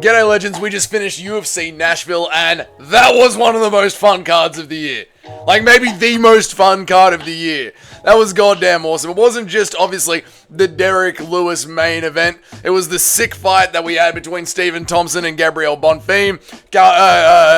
G'day legends, we just finished UFC Nashville and that was one of the most fun cards of the year. Like maybe the most fun card of the year. That was goddamn awesome. It wasn't just obviously the Derek Lewis main event. It was the sick fight that we had between Stephen Thompson and Gabriel Bonfim.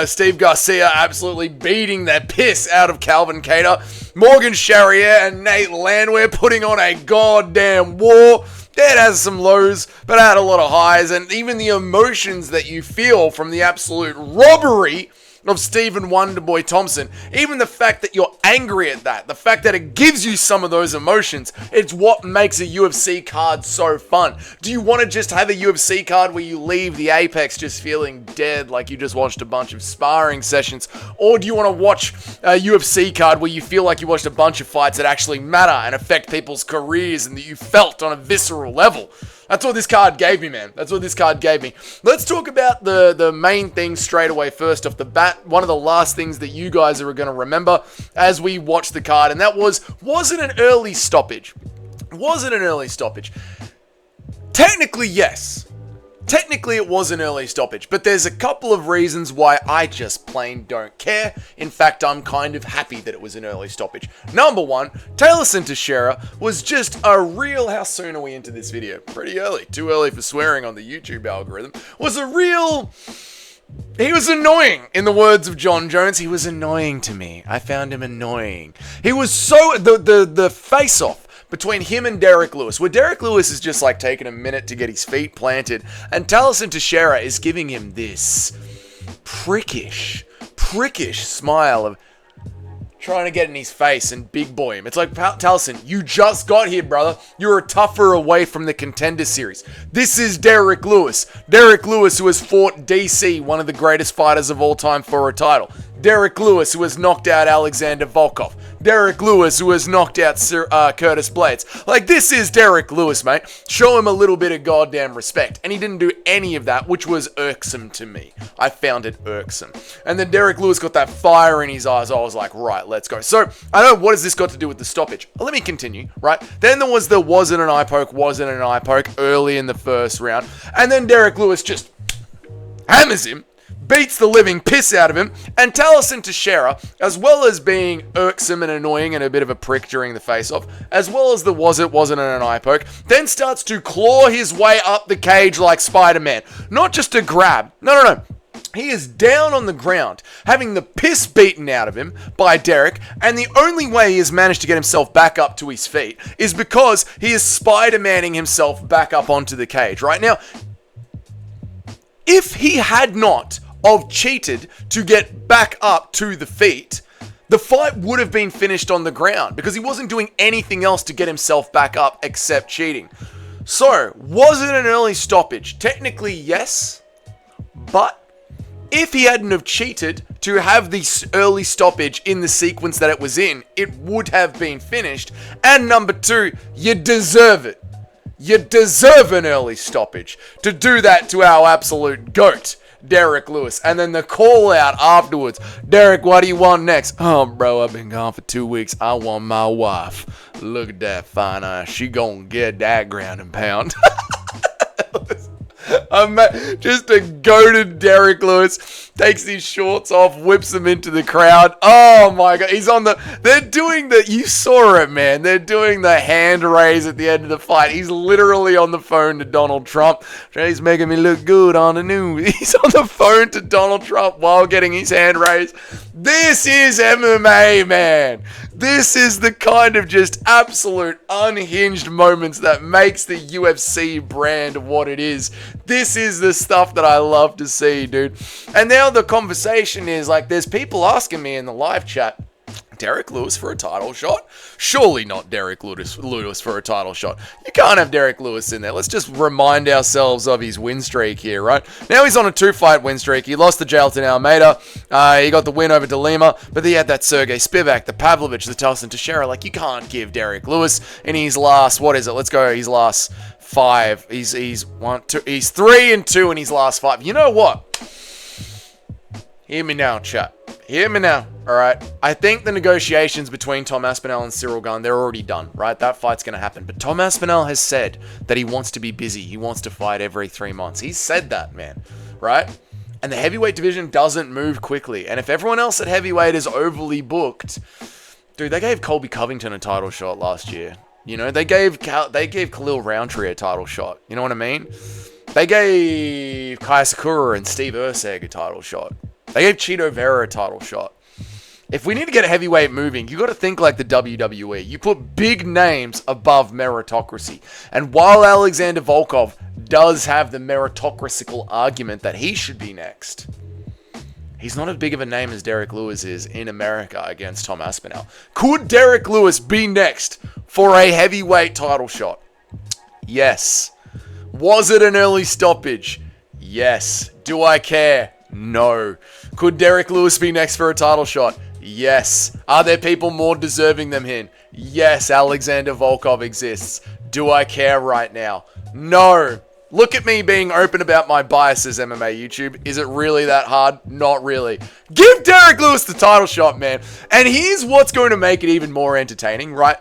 Steve Garcia absolutely beating the piss out of Calvin Kattar. Morgan Charrier and Nate Landwehr putting on a goddamn war. It has some lows, but it had a lot of highs, and even the emotions that you feel from the absolute robbery of Stephen Wonderboy Thompson, even the fact that you're angry at that, the fact that it gives you some of those emotions, it's what makes a UFC card so fun. Do you want to just have a UFC card where you leave the Apex just feeling dead like you just watched a bunch of sparring sessions? Or do you want to watch a UFC card where you feel like you watched a bunch of fights that actually matter and affect people's careers and that you felt on a visceral level? That's what this card gave me, man. That's what this card gave me. Let's talk about the main thing straight away first off the bat. One of the last things that you guys are going to remember as we watch the card, and that was it an early stoppage? Was it an early stoppage? Technically, yes. Technically, it was an early stoppage, but there's a couple of reasons why I just plain don't care. In fact, I'm kind of happy that it was an early stoppage. Number one, Teixeira was just a real... How soon are we into this video? Pretty early. Too early for swearing on the YouTube algorithm. Was a real... He was annoying, in the words of John Jones. He was annoying to me. I found him annoying. He was so... The face-off between him and Derek Lewis, where Derek Lewis is just like taking a minute to get his feet planted, and Teixeira is giving him this prickish smile of trying to get in his face and big boy him. It's like, Taliesin, you just got here, brother. You're a tougher away from the Contender Series. This is Derek Lewis. Derek Lewis, who has fought DC, one of the greatest fighters of all time, for a title. Derek Lewis, who has knocked out Alexander Volkov. Derek Lewis, who has knocked out Curtis Blades. Like, this is Derek Lewis, mate. Show him a little bit of goddamn respect. And he didn't do any of that, which was irksome to me. I found it irksome. And then Derek Lewis got that fire in his eyes. I was like, right, let's go. So, I don't know, what has this got to do with the stoppage? Let me continue, right? Then there was the wasn't an eye poke early in the first round. And then Derek Lewis just hammers him, beats the living piss out of him, and Teixeira, as well as being irksome and annoying and a bit of a prick during the face-off, as well as the wasn't an eye poke, then starts to claw his way up the cage like Spider-Man. Not just a grab. No. He is down on the ground, having the piss beaten out of him by Derek, and the only way he has managed to get himself back up to his feet is because he is Spider-Manning himself back up onto the cage. Right now, if he had not cheated to get back up to the feet, the fight would have been finished on the ground because he wasn't doing anything else to get himself back up except cheating. So, was it an early stoppage? Technically, yes, but if he hadn't have cheated to have this early stoppage in the sequence that it was in, it would have been finished. And number two, you deserve it. You deserve an early stoppage to do that to our absolute GOAT, Derek Lewis. And then the call out afterwards. Derek, what do you want next? Oh, bro, I've been gone for 2 weeks. I want my wife. Look at that fine eye. She gonna get that ground and pound. Just a goated Derek Lewis takes his shorts off, whips them into the crowd. Oh my god, they're doing you saw it, man. They're doing the hand raise at the end of the fight. He's literally on the phone to Donald Trump. He's making me look good on the news. He's on the phone to Donald Trump while getting his hand raised. This is MMA, man. This is the kind of just absolute unhinged moments that makes the UFC brand what it is. This is the stuff that I love to see, dude. And now the conversation is like, there's people asking me in the live chat, Derek Lewis for a title shot? Surely not Derek Lewis for a title shot. You can't have Derek Lewis in there. Let's just remind ourselves of his win streak here, right? Now he's on a 2-fight win streak. He lost to Jailton Almeida. He got the win over De Lima, but he had that Sergey Spivak, the Pavlovich, the Teixeira. Like, you can't give Derek Lewis in his last, what is it? Let's go, his last 5. He's 3-2 in his last 5. You know what? Hear me now, chat. Hear me now, alright? I think the negotiations between Tom Aspinall and Cyril Gane, they're already done, right? That fight's going to happen. But Tom Aspinall has said that he wants to be busy. He wants to fight every 3 months. He's said that, man. right? And the heavyweight division doesn't move quickly. And if everyone else at heavyweight is overly booked, dude, they gave Colby Covington a title shot last year. You know, they gave Khalil Roundtree a title shot. You know what I mean? They gave Kaya Sakura and Steve Erceg a title shot. They gave Cheeto Vera a title shot. If we need to get a heavyweight moving, you got to think like the WWE. You put big names above meritocracy. And while Alexander Volkov does have the meritocracical argument that he should be next, he's not as big of a name as Derek Lewis is in America against Tom Aspinall. Could Derek Lewis be next for a heavyweight title shot? Yes. Was it an early stoppage? Yes. Do I care? No. Could Derek Lewis be next for a title shot? Yes. Are there people more deserving than him? Yes, Alexander Volkov exists. Do I care right now? No. Look at me being open about my biases, MMA YouTube. Is it really that hard? Not really. Give Derek Lewis the title shot, man. And here's what's going to make it even more entertaining, right?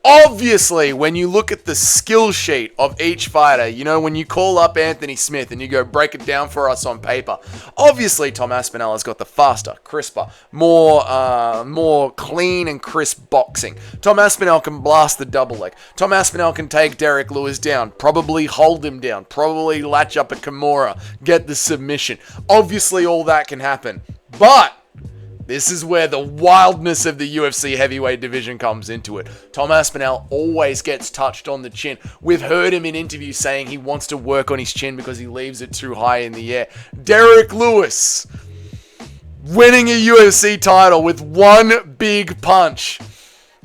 Obviously, when you look at the skill sheet of each fighter, you know, when you call up Anthony Smith and you go break it down for us on paper, obviously Tom Aspinall has got the faster, crisper, more clean and crisp boxing. Tom Aspinall can blast the double leg. Tom Aspinall can take Derek Lewis down, probably hold him down, probably latch up a Kimura, get the submission. Obviously, all that can happen. But this is where the wildness of the UFC heavyweight division comes into it. Tom Aspinall always gets touched on the chin. We've heard him in interviews saying he wants to work on his chin because he leaves it too high in the air. Derek Lewis winning a UFC title with one big punch.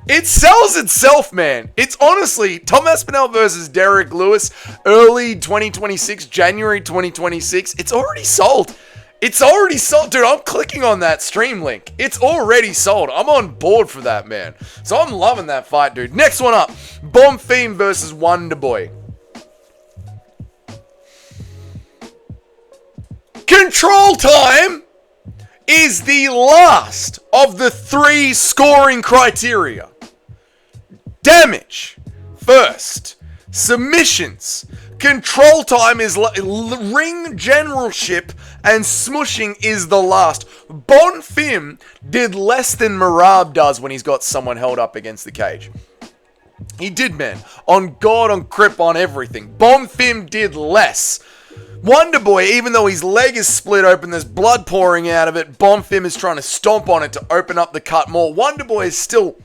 It sells itself, man. It's honestly Tom Aspinall versus Derek Lewis, early 2026, January 2026. It's already sold. It's already sold. Dude, I'm clicking on that stream link. It's already sold. I'm on board for that, man. So I'm loving that fight, dude. Next one up. Bonfim versus Wonderboy. Control time is the last of the 3 scoring criteria. Damage first. Submissions. Control time is ring generalship, and smushing is the last. Bonfim did less than Marab does when he's got someone held up against the cage. He did, man. On God, on Crip, on everything. Bonfim did less. Wonderboy, even though his leg is split open, there's blood pouring out of it, Bonfim is trying to stomp on it to open up the cut more. Wonderboy is still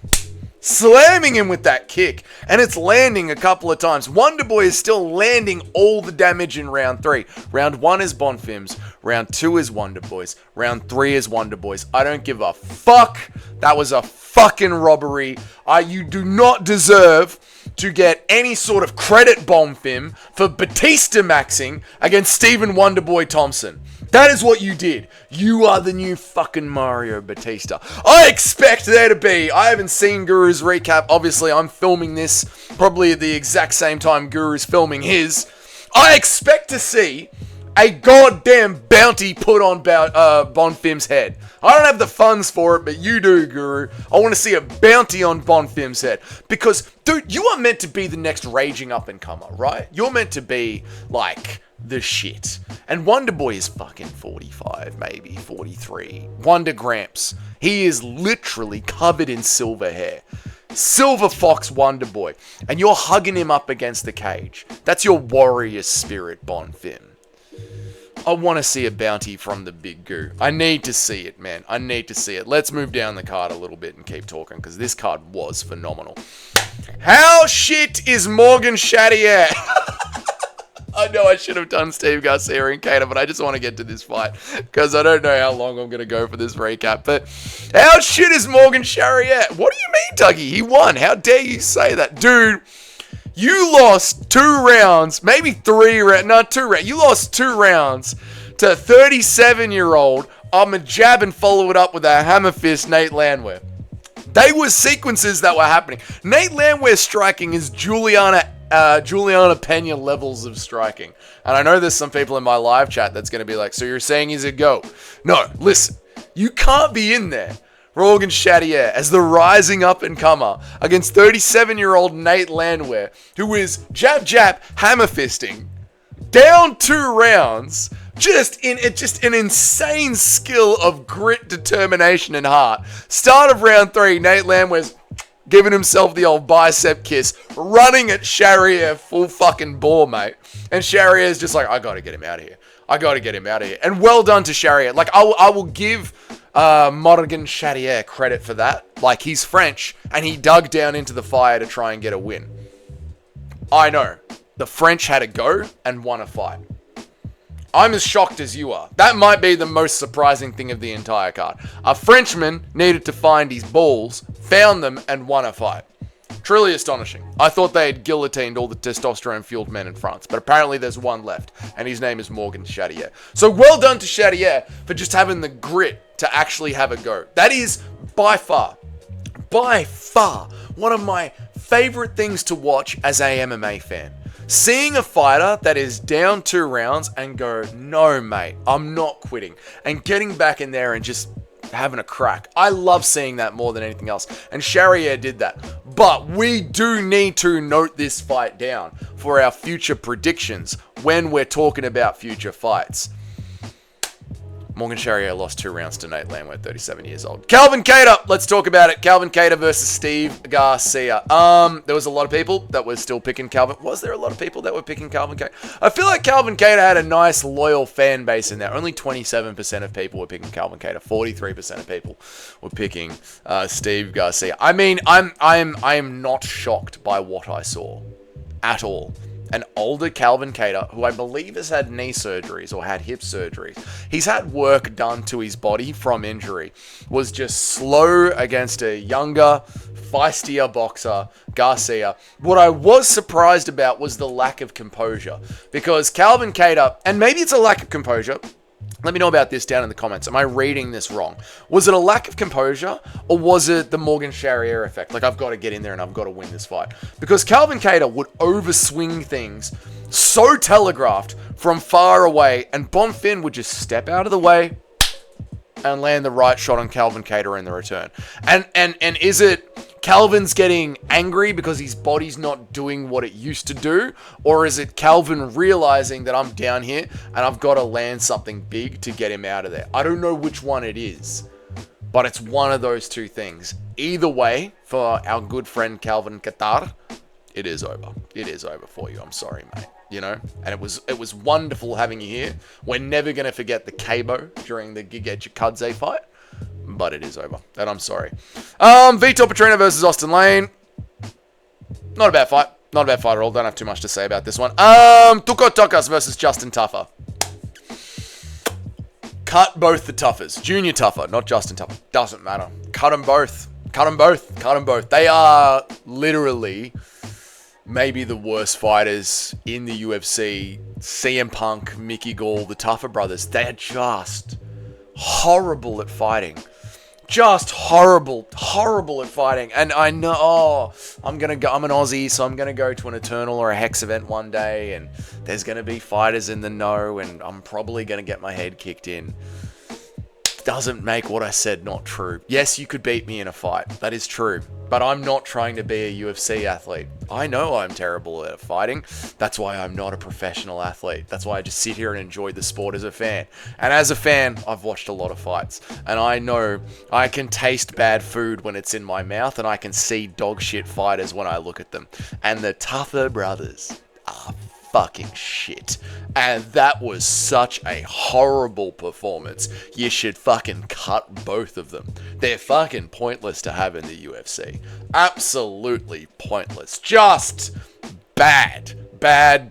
slamming him with that kick, and it's landing a couple of times. Wonderboy is still landing all the damage in round 3. Round 1 is Bonfim's, round 2 is Wonderboy's, round 3 is Wonderboy's. I don't give a fuck. That was a fucking robbery. You do not deserve to get any sort of credit, Bonfim, for Batista maxing against Stephen Wonderboy Thompson. That is what you did. You are the new fucking Mario Batista. I expect there to be. I haven't seen Guru's recap. Obviously, I'm filming this probably at the exact same time Guru's filming his. I expect to see a goddamn bounty put on Bonfim's head. I don't have the funds for it, but you do, Guru. I want to see a bounty on Bonfim's head. Because, dude, you are meant to be the next raging up-and-comer, right? You're meant to be, like, the shit. And Wonderboy is fucking 45, maybe 43. Wonder Gramps. He is literally covered in silver hair. Silver Fox Wonderboy. And you're hugging him up against the cage. That's your warrior spirit, Bonfim. I want to see a bounty from the big goo. I need to see it, man. I need to see it. Let's move down the card a little bit and keep talking, because this card was phenomenal. How shit is Morgan Charrier? I know I should have done Steve Garcia and Cater, but I just want to get to this fight, because I don't know how long I'm going to go for this recap. But how shit is Morgan Charrier? What do you mean, Dougie? He won. How dare you say that? Dude, you lost 2 rounds, maybe 3 rounds, no, 2 rounds. You lost 2 rounds to 37-year-old. I'm a jab and follow it up with a hammer fist, Nate Landwehr. They were sequences that were happening. Nate Landwehr's striking is Juliana Pena levels of striking. And I know there's some people in my live chat that's going to be like, so you're saying he's a GOAT? No, listen. You can't be in there, Morgan Charrier, as the rising up-and-comer against 37-year-old Nate Landwehr, who is jab, hammer fisting, down 2 rounds, just an insane skill of grit, determination, and heart. Start of round 3, Nate Landwehr's giving himself the old bicep kiss, running at Charrier full fucking bore, mate. And Charrier's just like, I gotta get him out of here. I gotta get him out of here. And well done to Charrier. Like, I will give Morgan Charrier credit for that. Like, he's French, and he dug down into the fire to try and get a win. I know. The French had a go and won a fight. I'm as shocked as you are. That might be the most surprising thing of the entire card. A Frenchman needed to find his balls, found them, and won a fight. Truly astonishing. I thought they had guillotined all the testosterone-fueled men in France, but apparently there's one left, and his name is Morgan Charrier. So well done to Charrier for just having the grit to actually have a go. That is by far, one of my favorite things to watch as a MMA fan. Seeing a fighter that is down 2 rounds and go, no, mate, I'm not quitting. And getting back in there and just having a crack. I love seeing that more than anything else. And Charrier did that. But we do need to note this fight down for our future predictions when we're talking about future fights. Morgan Charrier lost 2 rounds to Nate Landwehr, 37 years old. Calvin Kattar, let's talk about it. Calvin Kattar versus Steve Garcia. There was a lot of people that were still picking Calvin. Was there a lot of people that were picking Calvin Kattar? I feel like Calvin Kattar had a nice, loyal fan base in there. Only 27% of people were picking Calvin Kattar. 43% of people were picking Steve Garcia. I mean, I am not shocked by what I saw at all. An older Calvin Kattar, who I believe has had knee surgeries or had hip surgeries. He's had work done to his body from injury. Was just slow against a younger, feistier boxer, Garcia. What I was surprised about was the lack of composure. Because Calvin Kattar, and maybe it's a lack of composure, let me know about this down in the comments. Am I reading this wrong? Was it a lack of composure, or was it the Morgan Charrier effect? Like, I've got to get in there and I've got to win this fight. Because Calvin Kattar would overswing things so telegraphed from far away, and Bonfim would just step out of the way and land the right shot on Calvin Kattar in the return. And is it Calvin's getting angry because his body's not doing what it used to do? Or is it Calvin realizing that I'm down here and I've got to land something big to get him out of there? I don't know which one it is, but it's one of those two things. Either way, for our good friend Calvin Kattar, it is over. It is over for you. I'm sorry, mate. You know, and it was wonderful having you here. We're never going to forget the Cabo during the Giga Chikadze fight, but it is over, and I'm sorry. Vitor Petrino versus Austin Lane. Not a bad fight. Not a bad fight at all. Don't have too much to say about this one. Tuco Tokas versus Justin Tuffer. Cut both the Tuffers. Junior Tuffer, not Justin Tuffer. Doesn't matter. Cut them both. Cut them both. Cut them both. They are literally maybe the worst fighters in the UFC. CM Punk, Mickey Gall, the Tuffer brothers. They're just horrible at fighting. Just horrible at fighting. And I know, I'm an Aussie, so I'm going to go to an Eternal or a Hex event one day, and there's going to be fighters in the know, and I'm probably going to get my head kicked in. Doesn't make what I said not true. Yes, you could beat me in a fight. That is true. But I'm not trying to be a UFC athlete. I know I'm terrible at fighting. That's why I'm not a professional athlete. That's why I just sit here and enjoy the sport as a fan. And as a fan, I've watched a lot of fights. And I know I can taste bad food when it's in my mouth, and I can see dog shit fighters when I look at them. And the Tuffer brothers are fucking shit. And that was such a horrible performance. You should fucking cut both of them. They're fucking pointless to have in the UFC. Absolutely pointless. Just bad. Bad.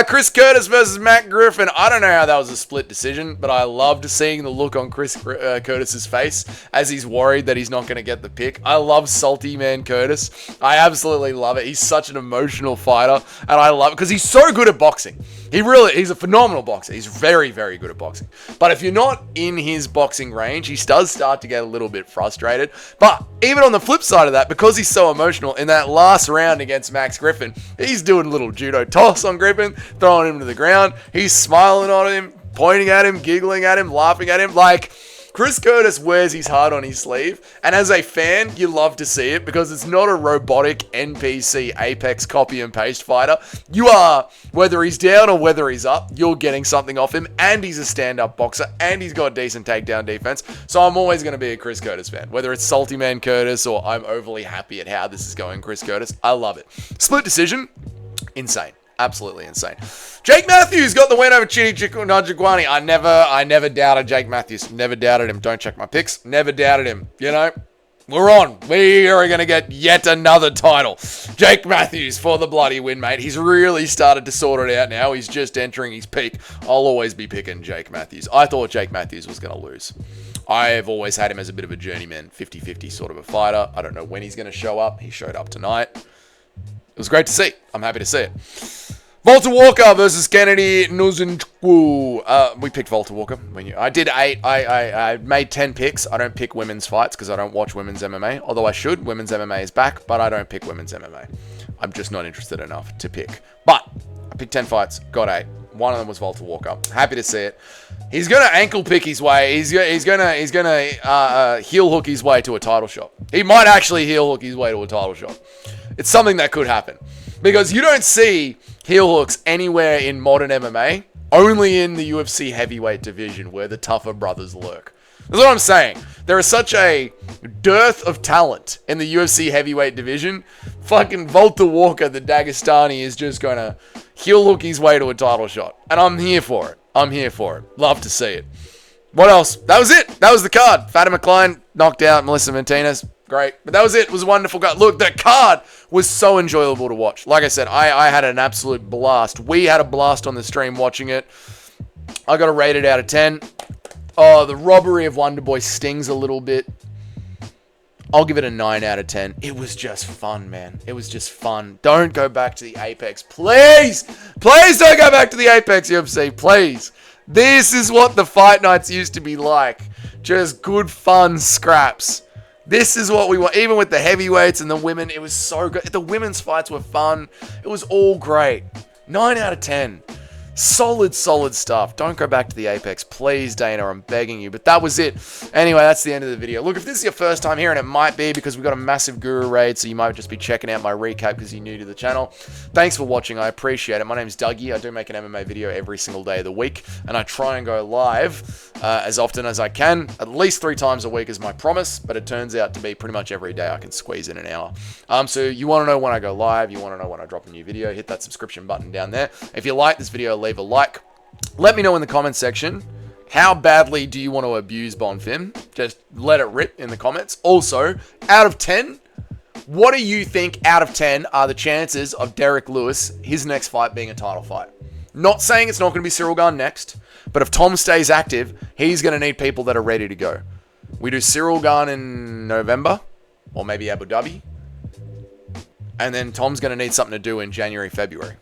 Chris Curtis versus Matt Griffin. I don't know how that was a split decision, but I loved seeing the look on Chris Curtis's face as he's worried that he's not going to get the pick. I love salty man Curtis. I absolutely love it. He's such an emotional fighter, and I love it because he's so good at boxing. He's a phenomenal boxer. He's very, very good at boxing. But if you're not in his boxing range, he does start to get a little bit frustrated. But even on the flip side of that, because he's so emotional, in that last round against Max Griffin, he's doing a little judo toss on Griffin, throwing him to the ground. He's smiling on him, pointing at him, giggling at him, laughing at him. Like, Chris Curtis wears his heart on his sleeve, and as a fan, you love to see it because it's not a robotic NPC Apex copy and paste fighter. You are, whether he's down or whether he's up, you're getting something off him, and he's a stand-up boxer, and he's got decent takedown defense, so I'm always going to be a Chris Curtis fan. Whether it's Salty Man Curtis or I'm overly happy at how this is going, Chris Curtis, I love it. Split decision, insane. Absolutely insane. Jake Matthews got the win over Chidi Njokuani. I never doubted Jake Matthews. Never doubted him. Don't check my picks. Never doubted him. You know, we're on. We are going to get yet another title. Jake Matthews for the bloody win, mate. He's really started to sort it out now. He's just entering his peak. I'll always be picking Jake Matthews. I thought Jake Matthews was going to lose. I've always had him as a bit of a journeyman, 50-50 sort of a fighter. I don't know when he's going to show up. He showed up tonight. It was great to see. I'm happy to see it. Walter Walker versus Kennedy Nzechukwu. We picked Walter Walker. I did 8. I made 10 picks. I don't pick women's fights because I don't watch women's MMA. Although I should. Women's MMA is back, but I don't pick women's MMA. I'm just not interested enough to pick. But I picked 10 fights. Got 8. One of them was Walter Walker. Happy to see it. He's gonna ankle pick his way. He's gonna heel hook his way to a title shot. He might actually heel hook his way to a title shot. It's something that could happen because you don't see heel hooks anywhere in modern MMA. Only in the UFC heavyweight division where the tougher brothers lurk. That's what I'm saying. There is such a dearth of talent in the UFC heavyweight division. Fucking Walter Walker, the Dagestani, is just gonna heel hook his way to a title shot, and I'm here for it. I'm here for it. Love to see it. What else? That was it. That was the card. Fatima Klein knocked out Melissa Martinez. Great. But that was it. It was a wonderful card. Look, that card was so enjoyable to watch. Like I said, I had an absolute blast. We had a blast on the stream watching it. I got a rated out of 10. Oh, the robbery of Wonderboy stings a little bit. I'll give it a 9 out of 10. It was just fun, man. It was just fun. Don't go back to the Apex. Please! Please don't go back to the Apex UFC. Please. This is what the fight nights used to be like. Just good, fun scraps. This is what we want. Even with the heavyweights and the women, it was so good. The women's fights were fun. It was all great. 9 out of 10. Solid stuff. Don't go back to the Apex. Please, Dana, I'm begging you. But that was it. Anyway, that's the end of the video. Look, if this is your first time here, and it might be because we got a massive Guru raid, so you might just be checking out my recap because you're new to the channel. Thanks for watching. I appreciate it. My name's Dougie. I do make an MMA video every single day of the week, and I try and go live as often as I can. At least 3 times a week is my promise, but it turns out to be pretty much every day I can squeeze in an hour. So you want to know when I go live, you want to know when I drop a new video, hit that subscription button down there. If you like this video, leave a like. Let me know in the comment section, how badly do you want to abuse Bonfim? Just let it rip in the comments. Also, out of 10, what do you think out of 10 are the chances of Derek Lewis, his next fight being a title fight? Not saying it's not going to be Cyril Gane next, but if Tom stays active, he's going to need people that are ready to go. We do Cyril Gane in November, or maybe Abu Dhabi, and then Tom's going to need something to do in January, February.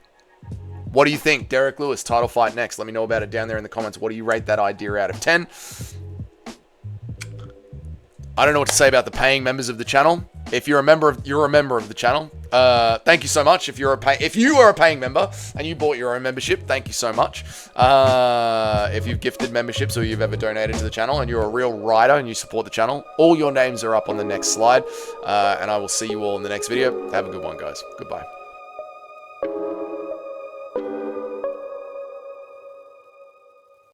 What do you think? Derek Lewis, title fight next. Let me know about it down there in the comments. What do you rate that idea out of 10? I don't know what to say about the paying members of the channel. If you're a member of the channel. Thank you so much. If you are a paying member and you bought your own membership, thank you so much. If you've gifted memberships or you've ever donated to the channel and you're a real rider and you support the channel, all your names are up on the next slide. And I will see you all in the next video. Have a good one, guys. Goodbye.